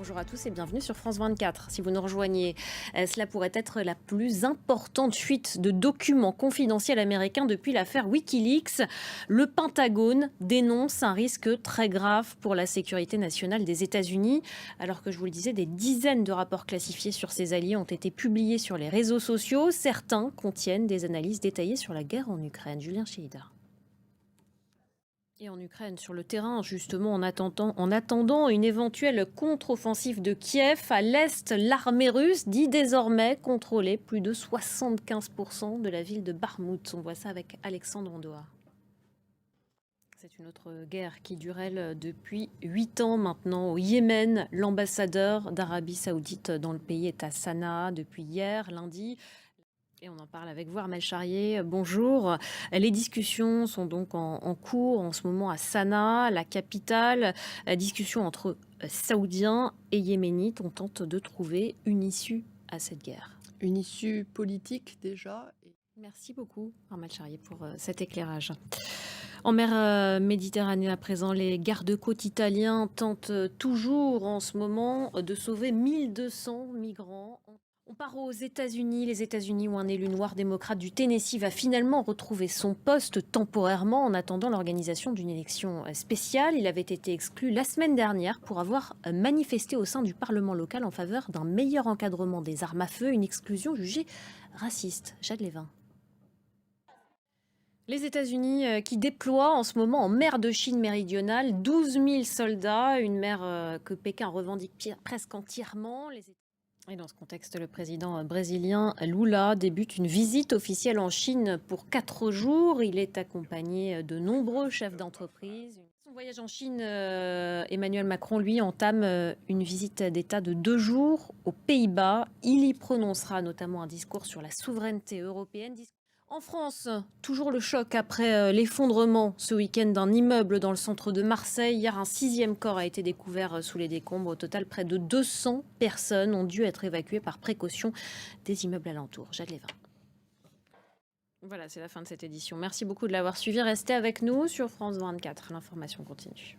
Bonjour à tous et bienvenue sur France 24. Si vous nous rejoignez, cela pourrait être la plus importante fuite de documents confidentiels américains depuis l'affaire Wikileaks. Le Pentagone dénonce un risque très grave pour la sécurité nationale des États-Unis. Alors que je vous le disais, des dizaines de rapports classifiés sur ses alliés ont été publiés sur les réseaux sociaux. Certains contiennent des analyses détaillées sur la guerre en Ukraine. Julien Chéhida. Et en Ukraine, sur le terrain, justement, en attendant une éventuelle contre-offensive de Kiev, à l'est, l'armée russe dit désormais contrôler plus de 75% de la ville de Bakhmout. On voit ça avec Alexandre Andoa. C'est une autre guerre qui dure, elle, depuis 8 ans maintenant. Au Yémen, l'ambassadeur d'Arabie Saoudite dans le pays est à Sanaa depuis hier, lundi. Et on en parle avec vous, Armel Charrier. Bonjour. Les discussions sont donc en cours en ce moment à Sanaa, la capitale. Discussion entre Saoudiens et Yéménites. On tente de trouver une issue à cette guerre. Une issue politique déjà. Merci beaucoup, Armel Charrier, pour cet éclairage. En mer Méditerranée à présent, les gardes-côtes italiens tentent toujours en ce moment de sauver 1200 migrants. On part aux États-Unis. Les États-Unis où un élu noir démocrate du Tennessee va finalement retrouver son poste temporairement en attendant l'organisation d'une élection spéciale. Il avait été exclu la semaine dernière pour avoir manifesté au sein du Parlement local en faveur d'un meilleur encadrement des armes à feu, une exclusion jugée raciste. Jade Lévin. Les États-Unis qui déploient en ce moment en mer de Chine méridionale 12 000 soldats, une mer que Pékin revendique presque entièrement. Et dans ce contexte, le président brésilien Lula débute une visite officielle en Chine pour 4 jours. Il est accompagné de nombreux chefs d'entreprise. Son voyage en Chine, Emmanuel Macron, lui, entame une visite d'État de 2 jours aux Pays-Bas. Il y prononcera notamment un discours sur la souveraineté européenne. En France, toujours le choc après l'effondrement ce week-end d'un immeuble dans le centre de Marseille. Hier, un 6e corps a été découvert sous les décombres. Au total, près de 200 personnes ont dû être évacuées par précaution des immeubles alentours. Jade Lévin. Voilà, c'est la fin de cette édition. Merci beaucoup de l'avoir suivi. Restez avec nous sur France 24. L'information continue.